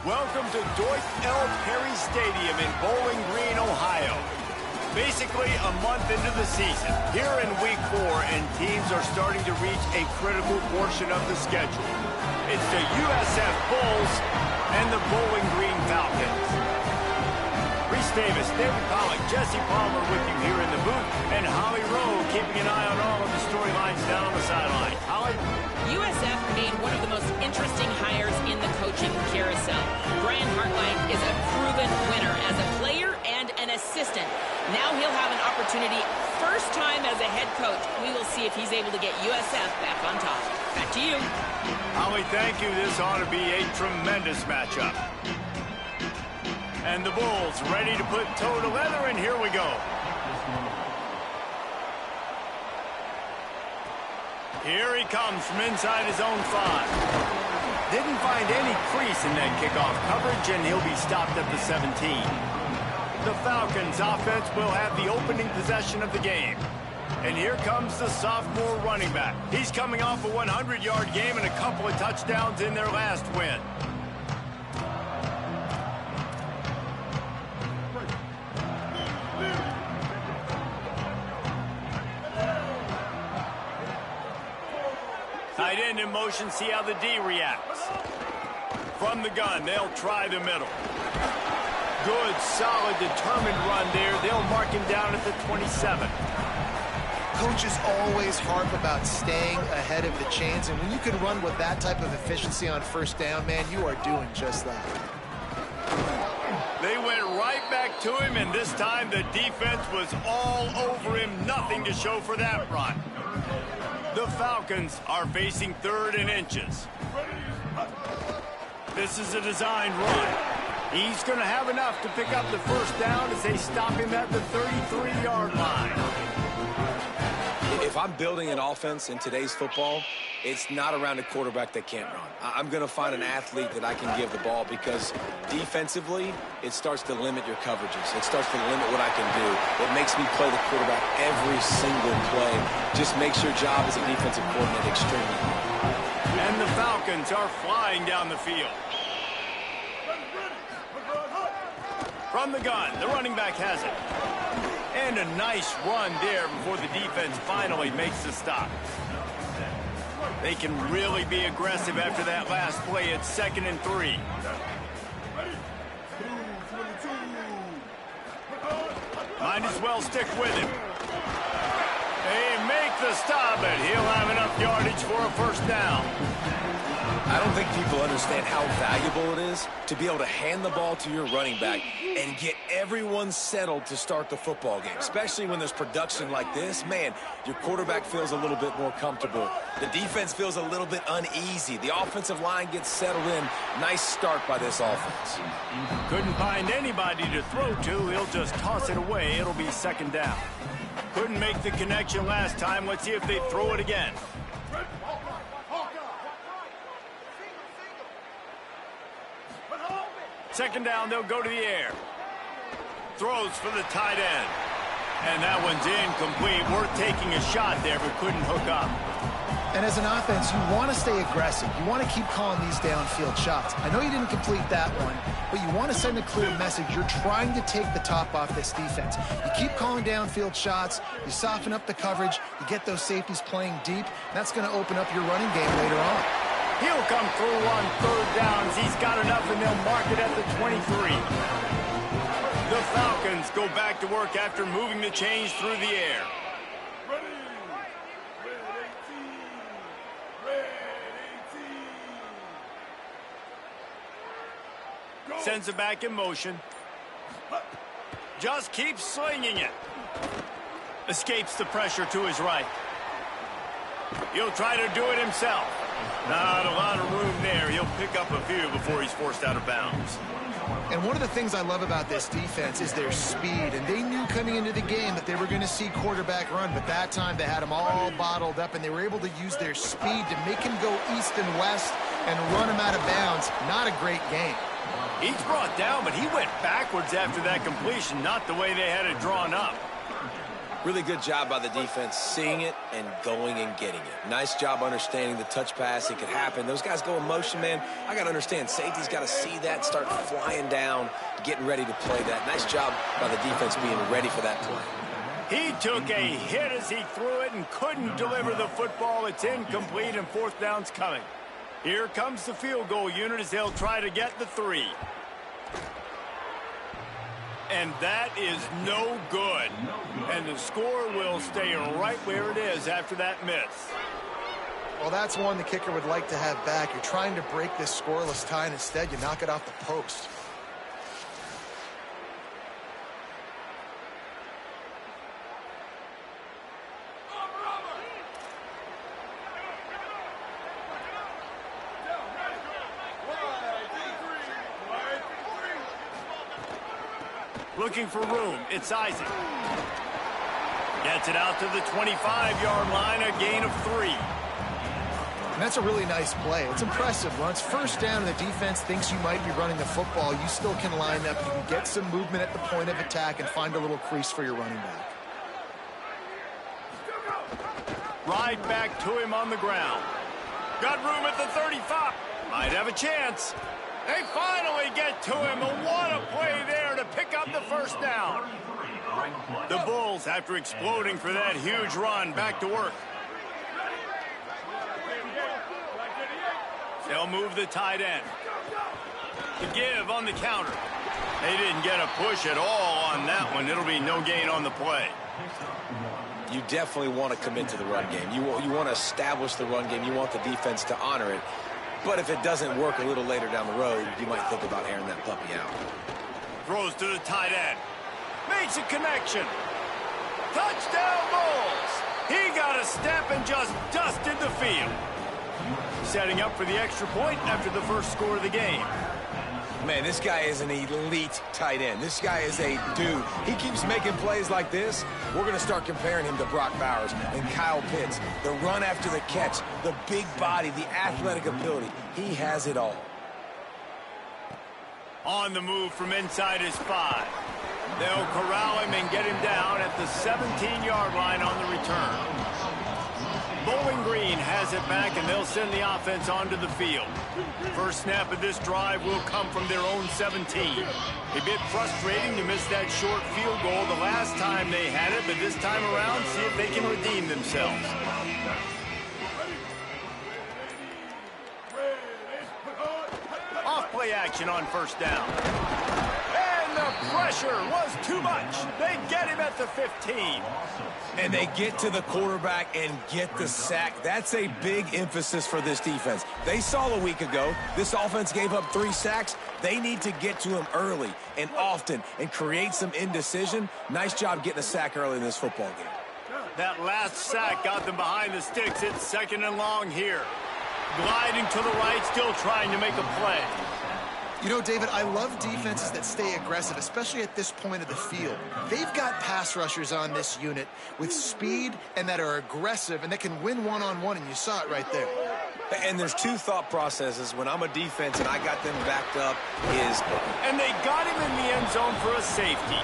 Welcome to Dwight L. Perry Stadium in Bowling Green, Ohio. Basically a month into the season, here in week 4, and teams are starting to reach a critical portion of the schedule. It's the USF Bulls and the Bowling Green Falcons. Reese Davis, David Pollock, Jesse Palmer with you here in the booth, and Holly Rowe keeping an eye on all of the storylines down on the sideline. Holly? USF made one of the most interesting hires in the coaching carousel. Brian Hartline is a proven winner as a player and an assistant. Now he'll have an opportunity, first time as a head coach. We will see if he's able to get USF back on top. Back to you. Holly, thank you. This ought to be a tremendous matchup. And the Bulls ready to put toe to leather, and here we go. Here he comes from inside his own 5. Didn't find any crease in that kickoff coverage, and he'll be stopped at the 17. The Falcons offense will have the opening possession of the game. And here comes the sophomore running back. He's coming off a 100-yard game and a couple of touchdowns in their last win. Tight end in motion, see how the D reacts. From the gun, they'll try the middle. Good, solid, determined run there. They'll mark him down at the 27. Coaches always harp about staying ahead of the chains, and when you can run with that type of efficiency on first down, man, you are doing just that. They went right back to him, and this time the defense was all over him. Nothing to show for that run. The Falcons are facing 3rd and inches. This is a designed run. He's going to have enough to pick up the first down as they stop him at the 33-yard line. If I'm building an offense in today's football, it's not around a quarterback that can't run. I'm going to find an athlete that I can give the ball, because defensively, it starts to limit your coverages. It starts to limit what I can do. It makes me play the quarterback every single play. Just makes your job as a defensive coordinator extremely hard. And the Falcons are flying down the field. From the gun, the running back has it. And a nice run there before the defense finally makes the stop. They can really be aggressive after that last play. It's 2nd and 3. Might as well stick with him. They make the stop, but he'll have enough yardage for a first down. I don't think people understand how valuable it is to be able to hand the ball to your running back and get everyone settled to start the football game, especially when there's production like this. Man, your quarterback feels a little bit more comfortable. The defense feels a little bit uneasy. The offensive line gets settled in. Nice start by this offense. Couldn't find anybody to throw to. He'll just toss it away. It'll be 2nd down. Couldn't make the connection last time. Let's see if they throw it again. 2nd down, they'll go to the air. Throws for the tight end. And that one's incomplete. Worth taking a shot there, but couldn't hook up. And as an offense, you want to stay aggressive. You want to keep calling these downfield shots. I know you didn't complete that one, but you want to send a clear message. You're trying to take the top off this defense. You keep calling downfield shots. You soften up the coverage. You get those safeties playing deep. That's going to open up your running game later on. He'll come through on 3rd downs. He's got enough, and they'll mark it at the 23. The Falcons go back to work after moving the chains through the air. Sends it back in motion. Just keeps slinging it. Escapes the pressure to his right. He'll try to do it himself. Not a lot of room there. He'll pick up a few before he's forced out of bounds. And one of the things I love about this defense is their speed. And they knew coming into the game that they were going to see quarterback run. But that time they had him all bottled up, and they were able to use their speed to make him go east and west and run him out of bounds. Not a great game. He's brought down, but he went backwards after that completion, not the way they had it drawn up. Really good job by the defense seeing it and going and getting it. Nice job understanding the touch pass. It could happen. Those guys go in motion, man. I got to understand, safety's got to see that, start flying down, getting ready to play that. Nice job by the defense being ready for that play. He took a hit as he threw it and couldn't deliver the football. It's incomplete and fourth down's coming. Here comes the field goal unit as they'll try to get the 3. And that is no good. And the score will stay right where it is after that miss. Well, that's one the kicker would like to have back. You're trying to break this scoreless tie, and instead you knock it off the post. Looking for room. It's Isaac. Gets it out to the 25-yard line, a gain of 3. And that's a really nice play. It's impressive. When it's first down and the defense thinks you might be running the football, you still can line up. You can get some movement at the point of attack and find a little crease for your running back. Right back to him on the ground. Got room at the 35. Might have a chance. They finally get to him, and what a play there to pick up the first down. The Bulls, after exploding for that huge run, back to work. They'll move the tight end. The give on the counter. They didn't get a push at all on that one. It'll be no gain on the play. You definitely want to commit to the run game. You want to establish the run game. You want the defense to honor it. But if it doesn't work a little later down the road, you might think about airing that puppy out. Throws to the tight end. Makes a connection. Touchdown Bulls. He got a step and just dusted the field. Setting up for the extra point after the first score of the game. Man, this guy is an elite tight end. This guy is a dude. He keeps making plays like this. We're going to start comparing him to Brock Bowers and Kyle Pitts. The run after the catch, the big body, the athletic ability. He has it all. On the move from inside his 5. They'll corral him and get him down at the 17-yard line on the return. Bowling Green has it back, and they'll send the offense onto the field. First snap of this drive will come from their own 17. A bit frustrating to miss that short field goal the last time they had it, but this time around, see if they can redeem themselves. Off play action on first down. And the pressure was too much. They get him at the 15. And they get to the quarterback and get the sack. That's a big emphasis for this defense. They saw a week ago, this offense gave up 3 sacks. They need to get to him early and often and create some indecision. Nice job getting a sack early in this football game. That last sack got them behind the sticks. It's second and long here. Gliding to the right, still trying to make a play. You know, David, I love defenses that stay aggressive, especially at this point of the field. They've got pass rushers on this unit with speed and that are aggressive and that can win one-on-one, and you saw it right there. And there's 2 thought processes. When I'm a defense and I got them backed up is... And they got him in the end zone for a safety.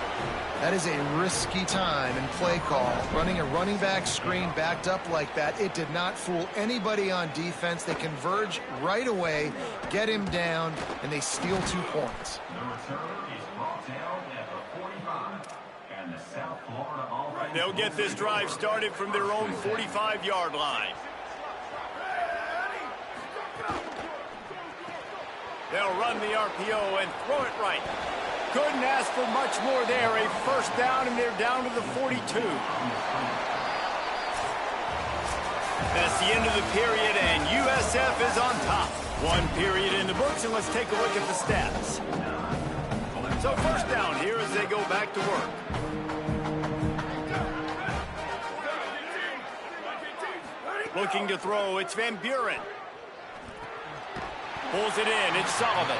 That is a risky time and play call. Running a running back screen backed up like that, it did not fool anybody on defense. They converge right away, get him down, and they steal 2 points. They'll get this drive started from their own 45-yard line. They'll run the RPO and throw it right. Couldn't ask for much more there. A first down, and they're down to the 42. That's the end of the period, and USF is on top. 1 period in the books, and let's take a look at the stats. So first down here as they go back to work. Looking to throw, it's Van Buren. Pulls it in, it's Sullivan.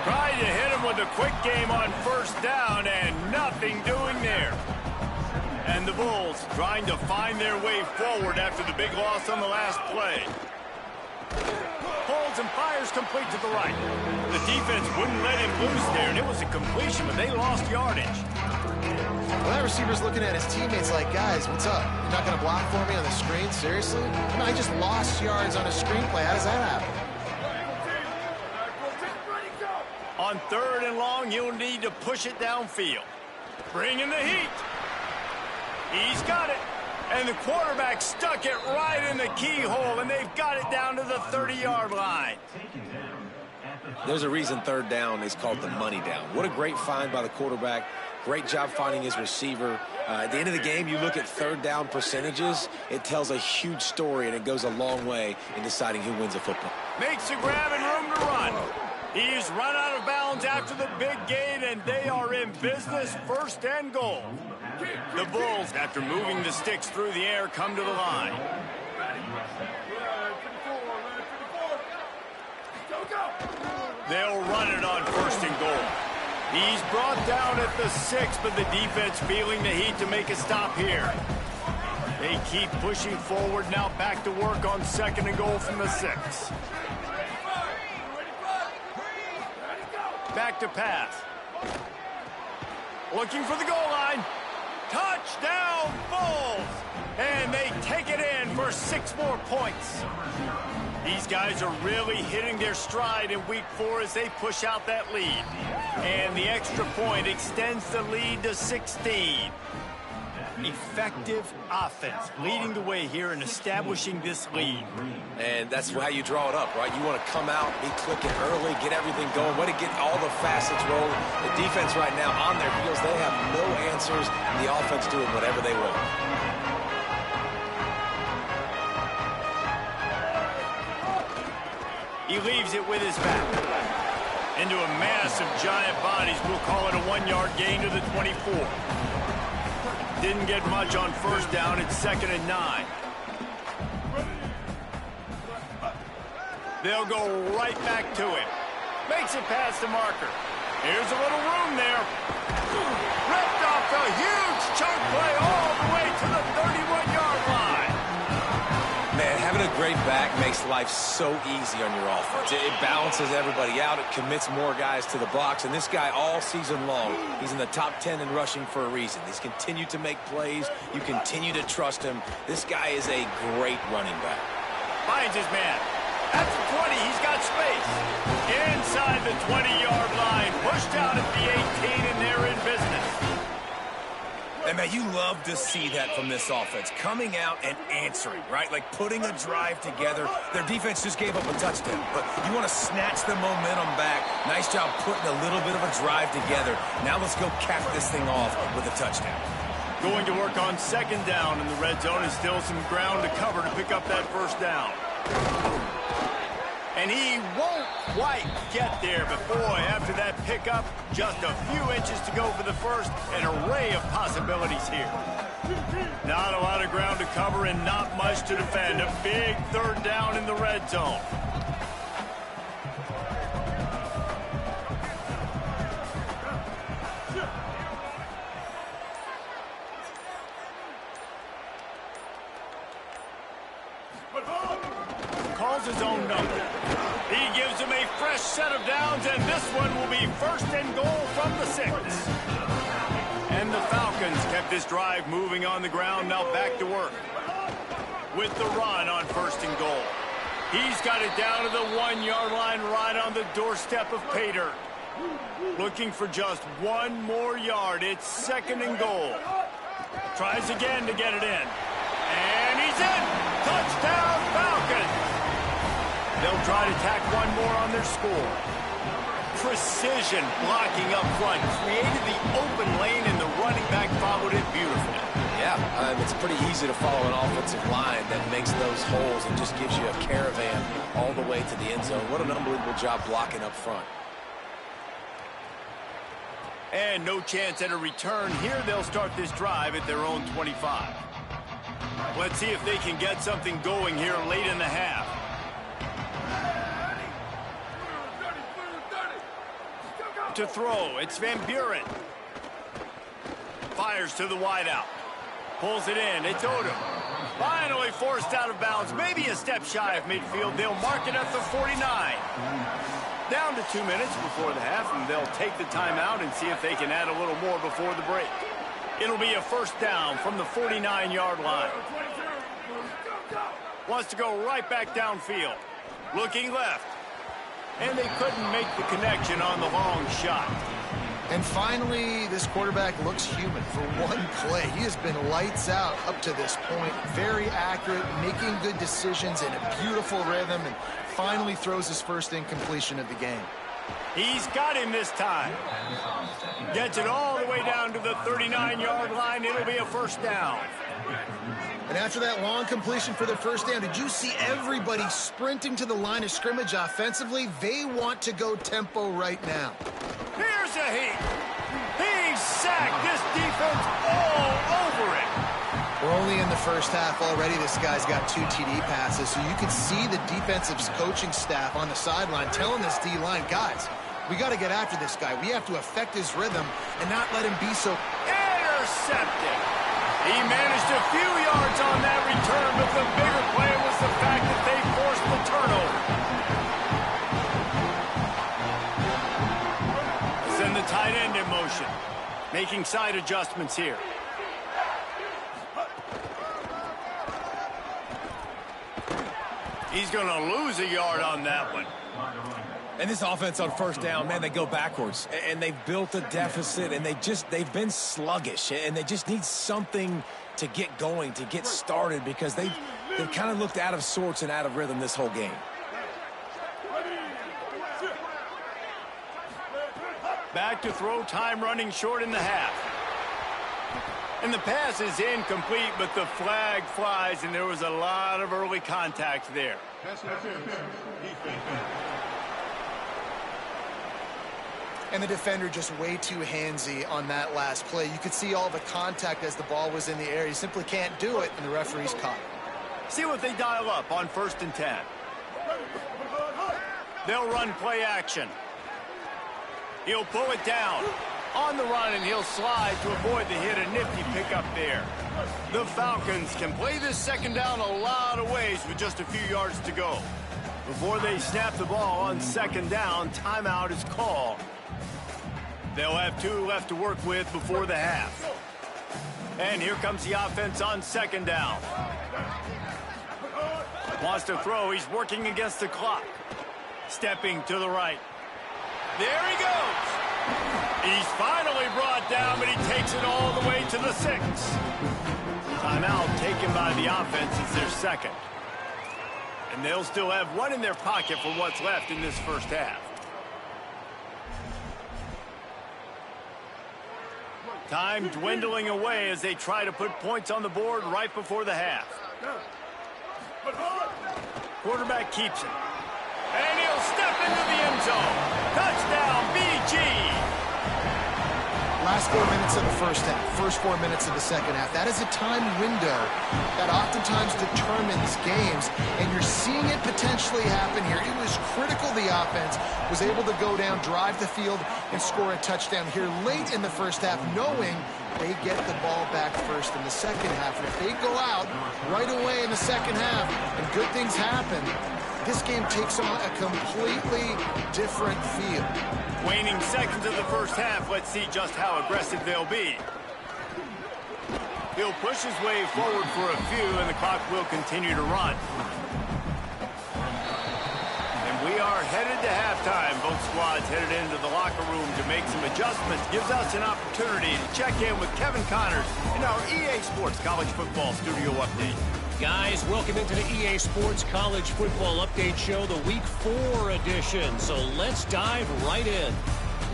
Trying to hit him with a quick game on first down, and nothing doing there. And the Bulls trying to find their way forward after the big loss on the last play. Pulls and fires complete to the right. The defense wouldn't let him loose there, and it was a completion, but they lost yardage. Well, that receiver's looking at his teammates like, guys, what's up? You're not going to block for me on the screen? Seriously? I just lost yards on a screenplay. How does that happen? On 3rd and long, you'll need to push it downfield. Bring in the heat. He's got it. And the quarterback stuck it right in the keyhole, and they've got it down to the 30-yard line. There's a reason 3rd down is called the money down. What a great find by the quarterback. Great job finding his receiver. At the end of the game, you look at 3rd down percentages. It tells a huge story, and it goes a long way in deciding who wins a football. Makes a grab and room to run. He's run out of bounds after the big gain, and they are in business, 1st and goal. The Bulls, after moving the sticks through the air, come to the line. They'll run it on 1st and goal. He's brought down at the 6, but the defense feeling the heat to make a stop here. They keep pushing forward, now back to work on 2nd and goal from the 6. Back to pass. Looking for the goal line. Touchdown, Bulls! And they take it in for 6 more points. These guys are really hitting their stride in week 4 as they push out that lead. And the extra point extends the lead to 16. Effective offense leading the way here and establishing this lead. And that's how you draw it up, right? You want to come out, be clicking early, get everything going, way to get all the facets rolling. The defense right now on their heels, they have no answers, and the offense doing whatever they want. He leaves it with his back. Into a mass of giant bodies. We'll call it a 1-yard gain to the 24. Didn't get much on 1st down. It's 2nd and 9. They'll go right back to him. Makes it past the marker. Here's a little room there. Ripped off a huge chunk play all the way to the 31-yard line. Man, having a great back makes life so easy on your offense. It balances everybody out. It commits more guys to the box. And this guy all season long, he's in the top 10 in rushing for a reason. He's continued to make plays. You continue to trust him. This guy is a great running back. Finds his man. At the 20, he's got space. Inside the 20-yard line. Pushed out at the 18, and they're in business. And, man, you love to see that from this offense. Coming out and answering, right? Like putting a drive together. Their defense just gave up a touchdown. But you want to snatch the momentum back. Nice job putting a little bit of a drive together. Now let's go cap this thing off with a touchdown. Going to work on 2nd down in the red zone. Is still some ground to cover to pick up that 1st down. And he won't quite get there, but boy, after that pickup, just a few inches to go for the 1st. An array of possibilities here. Not a lot of ground to cover and not much to defend. A big 3rd down in the red zone. Calls his own number. He gives him a fresh set of downs, and this one will be 1st and goal from the 6. And the Falcons kept this drive moving on the ground, now back to work. With the run on 1st and goal. He's got it down to the 1-yard line right on the doorstep of pay dirt. Looking for just 1 more yard. It's 2nd and goal. Tries again to get it in. And he's in! Touchdown, Falcons! They'll try to tack 1 more on their score. Precision blocking up front. Created the open lane, and the running back followed it beautifully. Yeah, it's pretty easy to follow an offensive line that makes those holes and just gives you a caravan all the way to the end zone. What an unbelievable job blocking up front. And no chance at a return. Here they'll start this drive at their own 25. Let's see if they can get something going here late in the half. To throw, it's Van Buren. Fires to the wideout. Pulls it in, it's Odom. Finally forced out of bounds, maybe a step shy of midfield. They'll mark it at the 49. Down to 2 minutes before the half, and they'll take the timeout and see if they can add a little more before the break. It'll be a first down from the 49-yard line. Wants to go right back downfield. Looking left. And they couldn't make the connection on the long shot. And finally, this quarterback looks human for one play. He has been lights out up to this point. Very accurate, making good decisions in a beautiful rhythm, and finally throws his first incompletion of the game. He's got him this time. Gets it all the way down to the 39-yard line. It'll be a first down. And after that long completion for the first down, did you see everybody sprinting to the line of scrimmage offensively? They want to go tempo right now. Here's a heat. He's sacked. This defense all over it. We're only in the first half already. This guy's got 2 TD passes, so you can see the defensive coaching staff on the sideline telling this D-line, guys, we got to get after this guy. We have to affect his rhythm and not let him be so... Intercepted. He managed a few yards on that return, but the bigger play was the fact that they forced the turnover. Send the tight end in motion. Making side adjustments here. He's going to lose a yard on that one. And this offense on first down, man, they go backwards. And they've built a deficit, and they've been sluggish. And they just need something to get going, to get started, because they've kind of looked out of sorts and out of rhythm this whole game. Back to throw, time running short in the half. And the pass is incomplete, but the flag flies, and there was a lot of early contact there. And the defender just way too handsy on that last play. You could see all the contact as the ball was in the air. He simply can't do it, and the referee's caught it. See what they dial up on 1st and 10. They'll run play action. He'll pull it down. On the run, and he'll slide to avoid the hit. A nifty pickup there. The Falcons can play this second down a lot of ways with just a few yards to go. Before they snap the ball on 2nd down, timeout is called. They'll have 2 left to work with before the half. And here comes the offense on 2nd down. Wants to throw. He's working against the clock. Stepping to the right. There he goes. He's finally brought down, but he takes it all the way to the 6. Timeout taken by the offense. It's their second. And they'll still have 1 in their pocket for what's left in this first half. Time dwindling away as they try to put points on the board right before the half. Quarterback keeps it. And he'll step into the end zone. Touchdown, BG. Last 4 minutes of the first half, first 4 minutes of the second half. That is a time window that oftentimes determines games, and you're seeing it potentially happen here. It was critical the offense was able to go down, drive the field, and score a touchdown here late in the first half, knowing they get the ball back first in the second half. And if they go out right away in the second half and good things happen, this game takes on a completely different feel. Waning seconds of the first half. Let's see just how aggressive they'll be. He'll push his way forward for a few, and the clock will continue to run. And we are headed to halftime. Both squads headed into the locker room to make some adjustments. Gives us an opportunity to check in with Kevin Connors in our EA Sports College Football Studio Update. Guys, welcome into the EA Sports College Football Update Show, the Week 4 edition. So let's dive right in.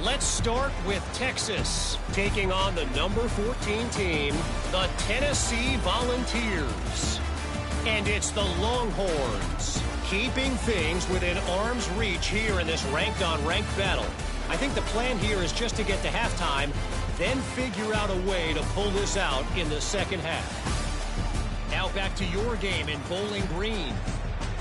Let's start with Texas, taking on the number 14 team, the Tennessee Volunteers. And it's the Longhorns, keeping things within arm's reach here in this ranked-on-ranked battle. I think the plan here is just to get to halftime, then figure out a way to pull this out in the second half. Now back to your game in Bowling Green.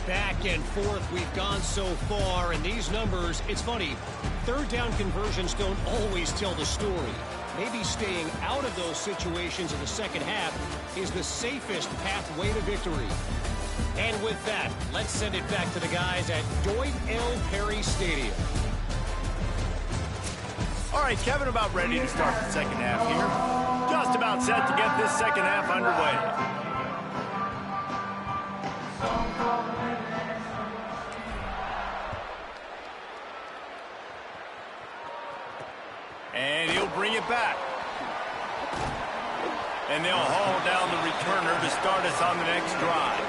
Back and forth we've gone so far, and these numbers, it's funny, third down conversions don't always tell the story. maybe staying out of those situations in the second half is the safest pathway to victory. And with that, let's send it back to the guys at Dwight L. Perry Stadium. All right, Kevin, about ready to start the second half here. Just about set to get this second half underway. And he'll bring it back. And they'll haul down the returner to start us on the next drive.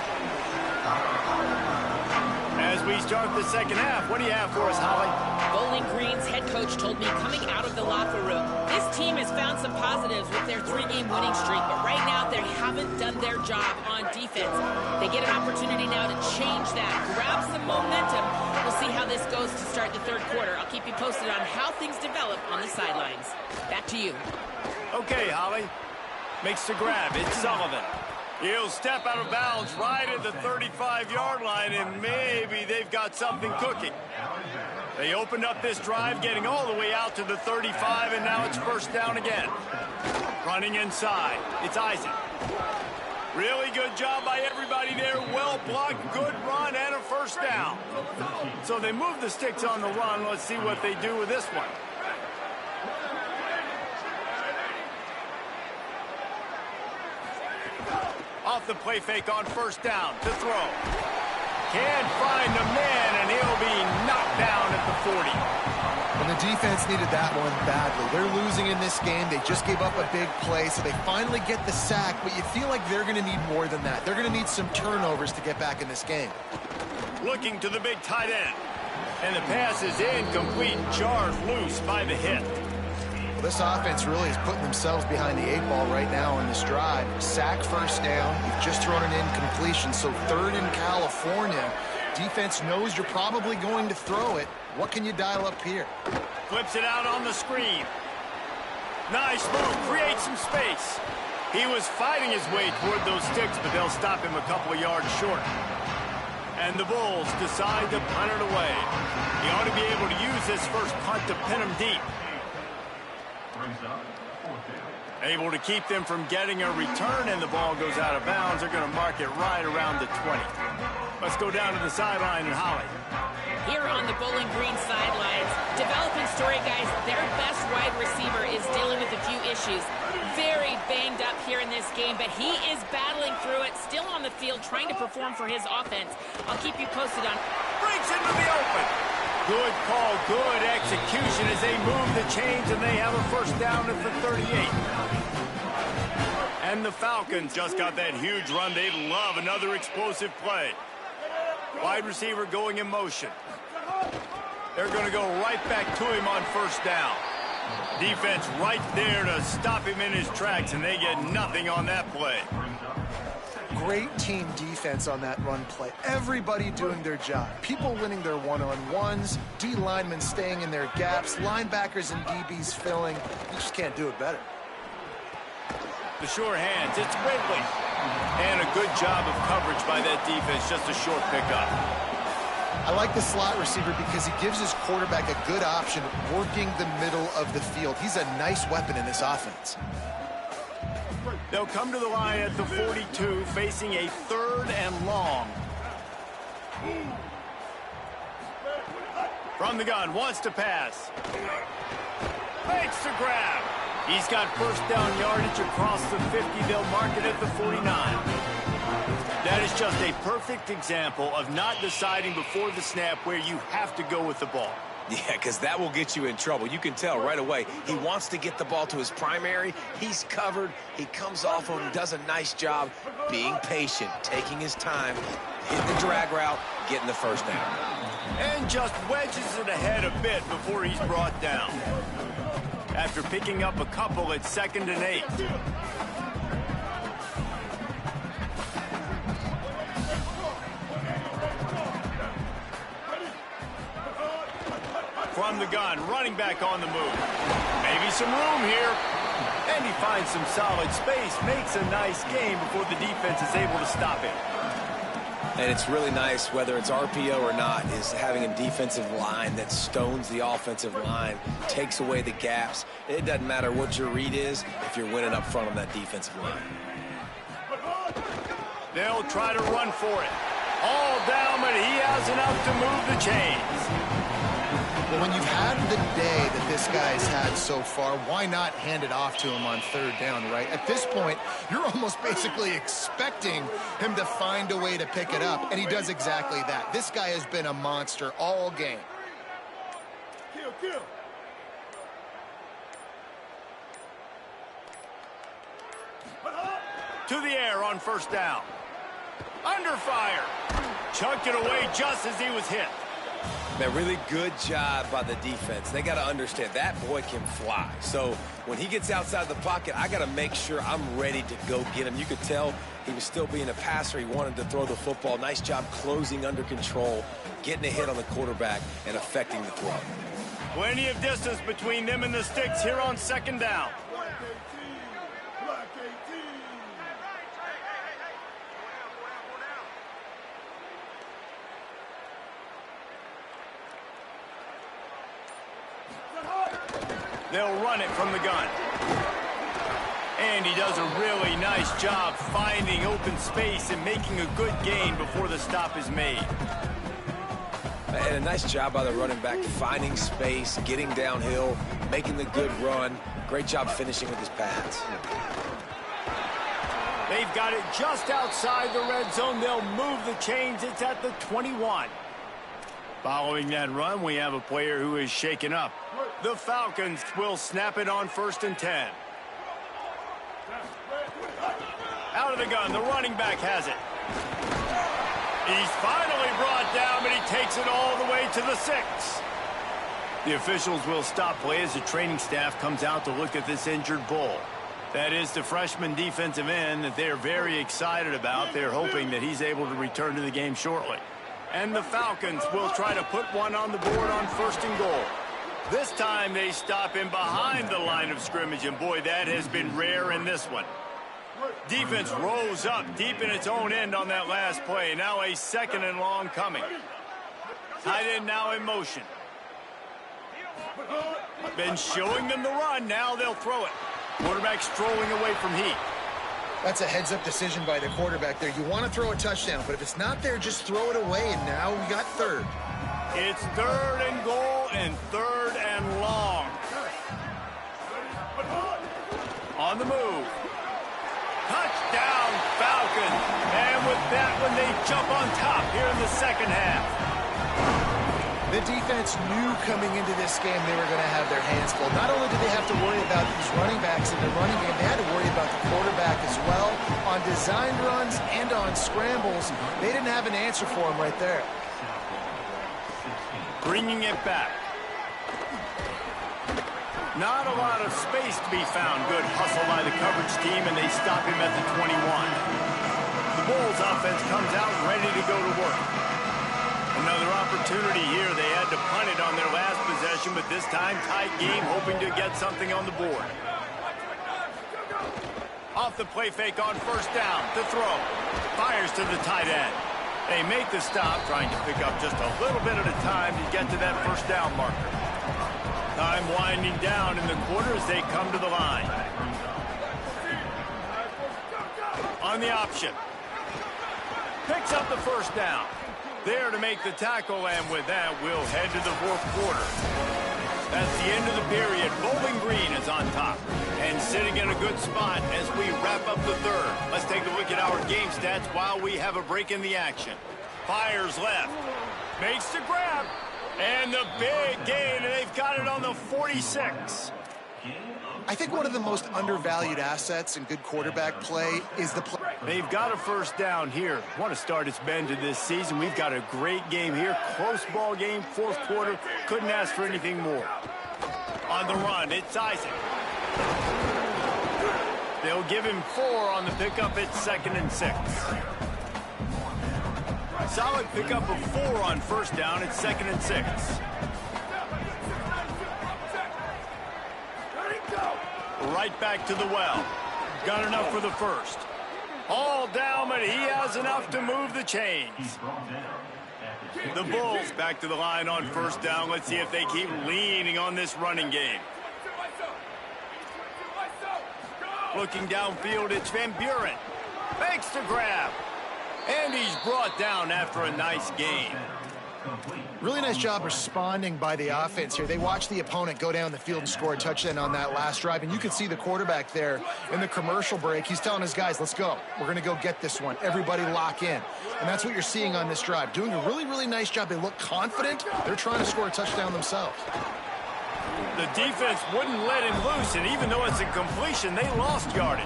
As we start the second half, what do you have for us, Holly? Bowling Green's head coach told me coming out of the locker room, this team has found some positives with their 3-game winning streak, but right now they haven't done their job on defense. They get an opportunity now to change that, grab some momentum. We'll see how this goes to start the third quarter. I'll keep you posted on how things develop on the sidelines. Back to you. Okay, Holly. Makes the grab. It's Sullivan. He'll step out of bounds right at the 35-yard line, and maybe they've got something cooking. They opened up this drive, getting all the way out to the 35, and now it's first down again. Running inside. It's Isaac. Really good job by everybody there. Well blocked, good run, and a first down. So they move the sticks on the run. Let's see what they do with this one. Off the play fake on first down to throw. Can't find the man, and he'll be knocked down at the 40. And the defense needed that one badly. They're losing in this game. They just gave up a big play, so they finally get the sack, but you feel like they're going to need more than that. They're going to need some turnovers to get back in this game. Looking to the big tight end. And the pass is incomplete, jarred loose by the hit. Well, this offense really is putting themselves behind the 8-ball right now on this drive. Sack first down. You've just thrown an incompletion, so third in California. Defense knows you're probably going to throw it. What can you dial up here? Flips it out on the screen. Nice move. Creates some space. He was fighting his way toward those sticks, but they'll stop him a couple of yards short. And the Bulls decide to punt it away. He ought to be able to use this first punt to pin him deep. Able to keep them from getting a return, and the ball goes out of bounds. They're going to mark it right around the 20. Let's go down to the sideline and Holly. Here on the Bowling Green sidelines, developing story, guys, their best wide receiver is dealing with a few issues. Very banged up here in this game, but he is battling through it, still on the field, trying to perform for his offense. I'll keep you posted on... Breaks into the open. Good call, good execution as they move the chains, and they have a first down at the 38. And the Falcons just got that huge run. They love another explosive play. Wide receiver going in motion. They're going to go right back to him on first down. Defense right there to stop him in his tracks, and they get nothing on that play. Great team defense on that run play. Everybody doing their job. People winning their one-on-ones, D linemen staying in their gaps, linebackers and DBs filling. You just can't do it better. The sure hands, it's Ridley. And a good job of coverage by that defense, just a short pickup. I like the slot receiver because he gives his quarterback a good option working the middle of the field. He's a nice weapon in this offense. They'll come to the line at the 42, facing a third and long. From the gun, wants to pass. Makes the grab. He's got first down yardage across the 50. They'll mark it at the 49. That is just a perfect example of not deciding before the snap where you have to go with the ball. Yeah, because that will get you in trouble. You can tell right away. He wants to get the ball to his primary. He's covered. He comes off him, does a nice job being patient, taking his time, hitting the drag route, getting the first down. And just wedges it ahead a bit before he's brought down. After picking up a couple at 2nd and 8. From the gun, running back on the move. Maybe some room here. And he finds some solid space, makes a nice gain before the defense is able to stop him. And it's really nice, whether it's RPO or not, is having a defensive line that stones the offensive line, takes away the gaps. It doesn't matter what your read is if you're winning up front on that defensive line. They'll try to run for it. All down, but he has enough to move the chains. Well, when you've had the day that this guy's had so far, why not hand it off to him on third down, right? At this point, you're almost basically expecting him to find a way to pick it up, and he does exactly that. This guy has been a monster all game. To the air on first down. Under fire. Chucked it away just as he was hit. Man, really good job by the defense. They got to understand that boy can fly. So when he gets outside the pocket, I got to make sure I'm ready to go get him. You could tell he was still being a passer. He wanted to throw the football. Nice job closing under control, getting a hit on the quarterback, and affecting the throw. Plenty of distance between them and the sticks here on second down. They'll run it from the gun. And he does a really nice job finding open space and making a good gain before the stop is made. And a nice job by the running back, finding space, getting downhill, making the good run. Great job finishing with his pads. They've got it just outside the red zone. They'll move the chains. It's at the 21. Following that run, we have a player who is shaken up. The Falcons will snap it on 1st and 10. Out of the gun, the running back has it. He's finally brought down, but he takes it all the way to the 6. The officials will stop play as the training staff comes out to look at this injured bull. That is the freshman defensive end that they're very excited about. They're hoping that he's able to return to the game shortly. And the Falcons will try to put one on the board on 1st and goal. This time they stop him behind the line of scrimmage, and boy, that has been rare in this one. Defense rose up deep in its own end on that last play. Now a 2nd and long coming. Tight end now in motion. Been showing them the run. Now they'll throw it. Quarterback strolling away from heat. That's a heads-up decision by the quarterback there. You want to throw a touchdown, but if it's not there, just throw it away, and now we got 3rd. It's 3rd and goal and 3rd and long. On the move. Touchdown, Falcons. And with that one, they jump on top here in the second half. The defense knew coming into this game they were going to have their hands full. Not only did they have to worry about these running backs in the running game, they had to worry about the quarterback as well. On designed runs and on scrambles, they didn't have an answer for him right there. Bringing it back. Not a lot of space to be found. Good hustle by the coverage team, and they stop him at the 21. The Bulls offense comes out ready to go to work. Another opportunity here. They had to punt it on their last possession, but this time tight game, hoping to get something on the board. Off the play fake on 1st down. To throw. Fires to the tight end. They make the stop, trying to pick up just a little bit at a time to get to that 1st down marker. Time winding down in the quarter as they come to the line. On the option. Picks up the 1st down. There to make the tackle, and with that, we'll head to the 4th quarter. That's the end of the period. Bowling Green is on top and sitting in a good spot as we wrap up the 3rd. Let's take a look at our game stats while we have a break in the action. Fires left. Makes the grab. And the big gain, and they've got it on the 46. I think one of the most undervalued assets in good quarterback play is the play. They've got a 1st down here. What a start it's been to this season. We've got a great game here. Close ball game, 4th quarter. Couldn't ask for anything more. On the run, it's Isaac. They'll give him 4 on the pickup. It's 2nd and 6. Solid pickup of 4 on 1st down. It's 2nd and 6. Right back to the well. Got enough for the 1st. All down, but he has enough to move the chains. The Bulls back to the line on first down. Let's see if they keep leaning on this running game. Looking downfield, it's Van Buren. Makes the grab. And he's brought down after a nice gain. Really nice job responding by the offense here. They watched the opponent go down the field and score a touchdown on that last drive. And you can see the quarterback there in the commercial break. He's telling his guys, let's go. We're going to go get this one. Everybody lock in. And that's what you're seeing on this drive. Doing a really, really nice job. They look confident. They're trying to score a touchdown themselves. The defense wouldn't let him loose, and even though it's a completion, they lost yardage.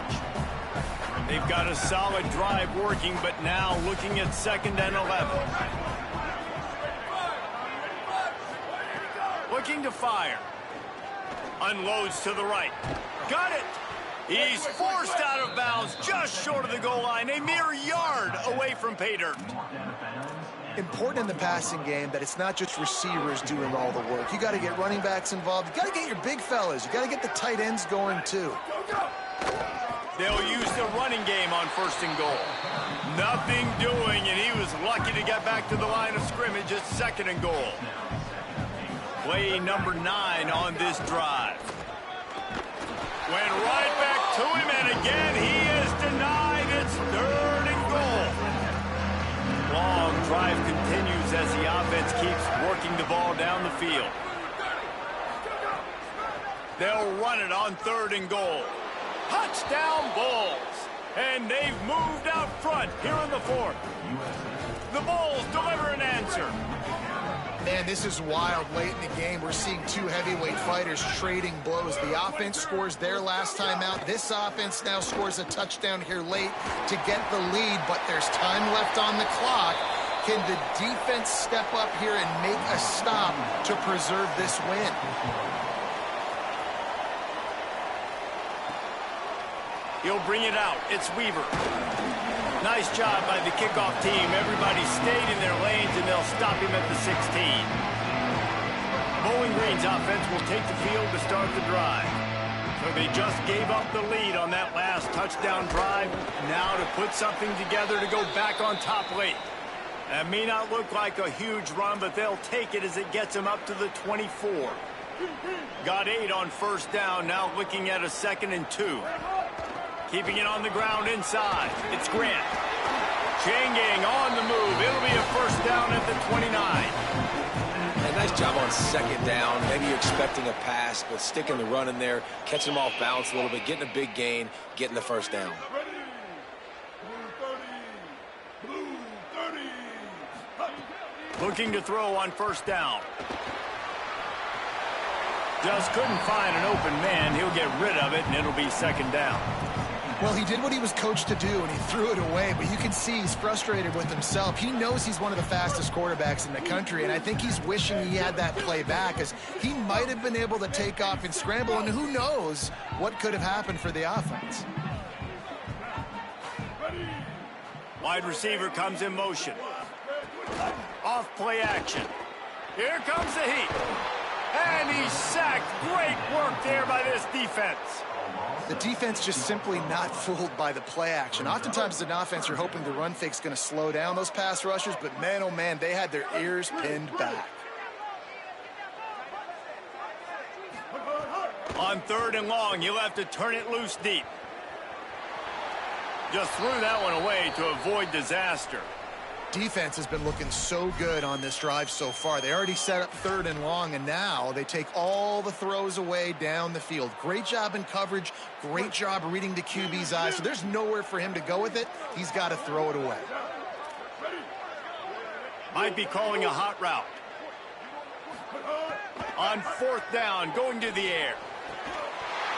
They've got a solid drive working, but now looking at 2nd and 11. Looking to fire. Unloads to the right. Got it! He's forced out of bounds, just short of the goal line, a mere yard away from pay dirt. Important in the passing game that it's not just receivers doing all the work. You got to get running backs involved. You got to get your big fellas. You got to get the tight ends going too. They'll use the running game on 1st and goal. Nothing doing, and he was lucky to get back to the line of scrimmage at 2nd and goal. Play number 9 on this drive. Went right back to him, and again he is denied. It's 3rd and goal. Long drive continues as the offense keeps working the ball down the field. They'll run it on 3rd and goal. Touchdown Bulls. And they've moved out front here in the 4th. The Bulls deliver an answer. Man, this is wild late in the game. We're seeing two heavyweight fighters trading blows. The offense scores their last time out. This offense now scores a touchdown here late to get the lead, but there's time left on the clock. Can the defense step up here and make a stop to preserve this win? He'll bring it out. It's Weaver. Nice job by the kickoff team. Everybody stayed in their lanes, and they'll stop him at the 16. Bowling Green's offense will take the field to start the drive. So they just gave up the lead on that last touchdown drive. Now to put something together to go back on top late. That may not look like a huge run, but they'll take it as it gets them up to the 24. Got 8 on 1st down, now looking at a 2nd and 2. Keeping it on the ground inside. It's Grant. Changing on the move. It'll be a 1st down at the 29. And nice job on 2nd down. Maybe you're expecting a pass, but sticking the run in there, catching them off balance a little bit, getting a big gain, getting the 1st down. Looking to throw on 1st down. Just couldn't find an open man. He'll get rid of it, and it'll be 2nd down. Well, he did what he was coached to do, and he threw it away, but you can see he's frustrated with himself. He knows he's one of the fastest quarterbacks in the country, and I think he's wishing he had that play back, as he might have been able to take off and scramble, and who knows what could have happened for the offense. Wide receiver comes in motion. Off play action. Here comes the heat. And he's sacked. Great work there by this defense. The defense just simply not fooled by the play action. Oftentimes as an offense, you're hoping the run fake's going to slow down those pass rushers, but man, oh man, they had their ears pinned back. On 3rd and long, you'll have to turn it loose deep. Just threw that one away to avoid disaster. Defense has been looking so good on this drive so far. They already set up 3rd and long, and now they take all the throws away down the field. Great job in coverage. Great job reading the QB's eyes. So there's nowhere for him to go with it. He's got to throw it away. Might be calling a hot route. On 4th down, going to the air.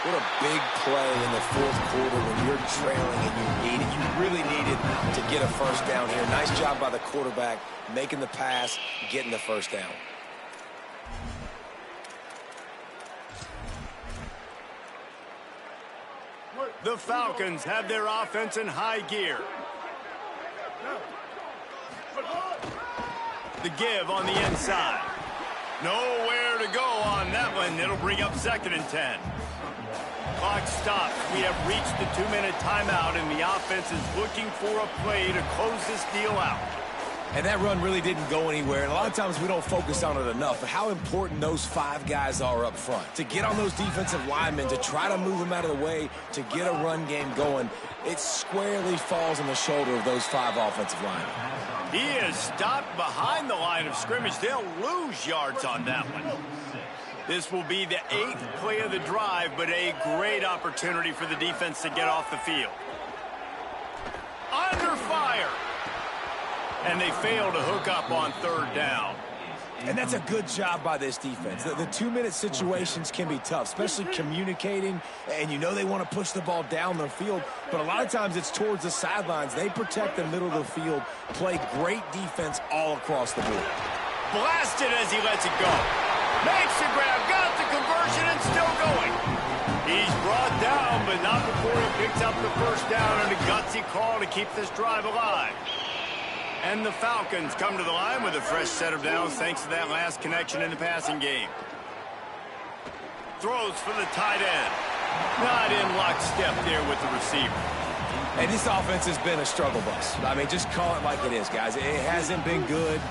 What a big play in the 4th quarter when you're trailing and you really needed to get a 1st down here. Nice job by the quarterback, making the pass, getting the 1st down. The Falcons have their offense in high gear. The give on the inside. Nowhere to go on that one. It'll bring up 2nd and 10. Clock stops. We have reached the 2-minute timeout, and the offense is looking for a play to close this deal out. And that run really didn't go anywhere. And a lot of times we don't focus on it enough, but how important those 5 guys are up front. To get on those defensive linemen, to try to move them out of the way, to get a run game going, it squarely falls on the shoulder of those 5 offensive linemen. He is stopped behind the line of scrimmage. They'll lose yards on that one. This will be the 8th play of the drive, but a great opportunity for the defense to get off the field. Under fire. And they fail to hook up on 3rd down. And that's a good job by this defense. The 2-minute situations can be tough, especially communicating, and you know they want to push the ball down the field, but a lot of times it's towards the sidelines. They protect the middle of the field, play great defense all across the board. Blasted as he lets it go. Makes the grab, got the conversion, and still going. He's brought down, but not before he picks up the 1st down and a gutsy call to keep this drive alive. And the Falcons come to the line with a fresh set of downs thanks to that last connection in the passing game. Throws for the tight end. Not in lockstep there with the receiver. And this offense has been a struggle bus. I mean, just call it like it is, guys. It hasn't been good,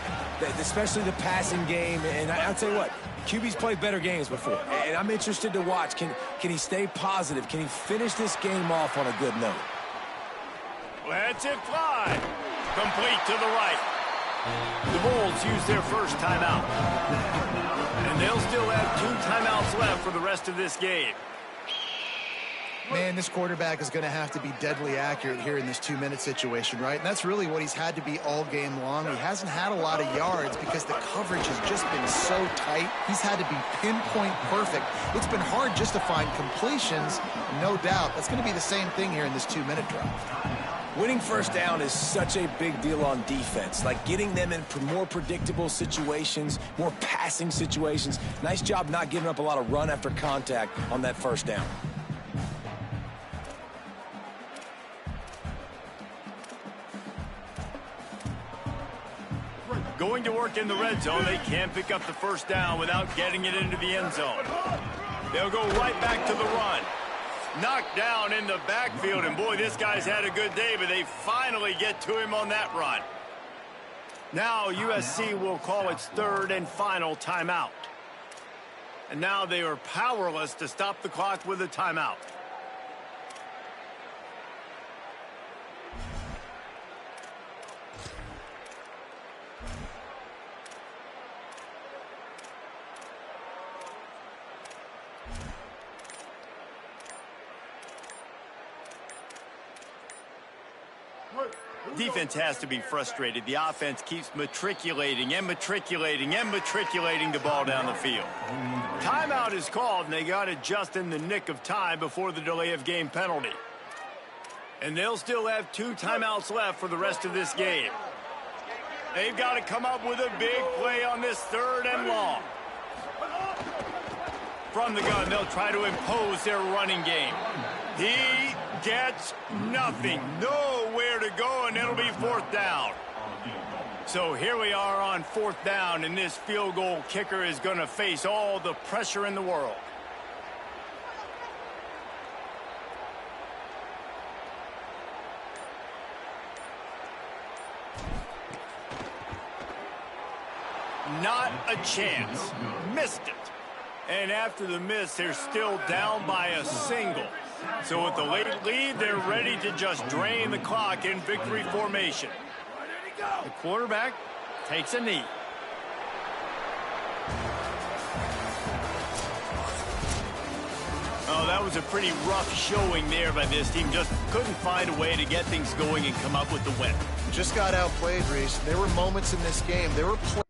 especially the passing game. And I'll tell you what, QB's played better games before. And I'm interested to watch. Can he stay positive? Can he finish this game off on a good note? Lets it fly. Complete to the right. The Bulls use their first timeout. And they'll still have 2 timeouts left for the rest of this game. Man, this quarterback is going to have to be deadly accurate here in this 2-minute situation, right? And that's really what he's had to be all game long. He hasn't had a lot of yards because the coverage has just been so tight. He's had to be pinpoint perfect. It's been hard just to find completions, no doubt. That's going to be the same thing here in this 2-minute drive. Winning 1st down is such a big deal on defense, like getting them in more predictable situations, more passing situations. Nice job not giving up a lot of run after contact on that 1st down. Going to work in the red zone, they can't pick up the 1st down without getting it into the end zone. They'll go right back to the run. Knocked down in the backfield, and boy, this guy's had a good day, but they finally get to him on that run. Now USC will call its 3rd and final timeout. And now they are powerless to stop the clock with a timeout. Defense has to be frustrated. The offense keeps matriculating and matriculating and matriculating the ball down the field. Timeout is called, and they got it just in the nick of time before the delay of game penalty. And they'll still have 2 timeouts left for the rest of this game. They've got to come up with a big play on this 3rd and long. From the gun, they'll try to impose their running game. He gets nothing. Nowhere to go, and it'll be 4th down. So here we are on 4th down, and this field goal kicker is going to face all the pressure in the world. Not a chance. Missed it. And after the miss, they're still down by a single. So with the late lead, they're ready to just drain the clock in victory formation. The quarterback takes a knee. Oh, that was a pretty rough showing there by this team. Just couldn't find a way to get things going and come up with the win. Just got outplayed, Reese. There were moments in this game. There were plays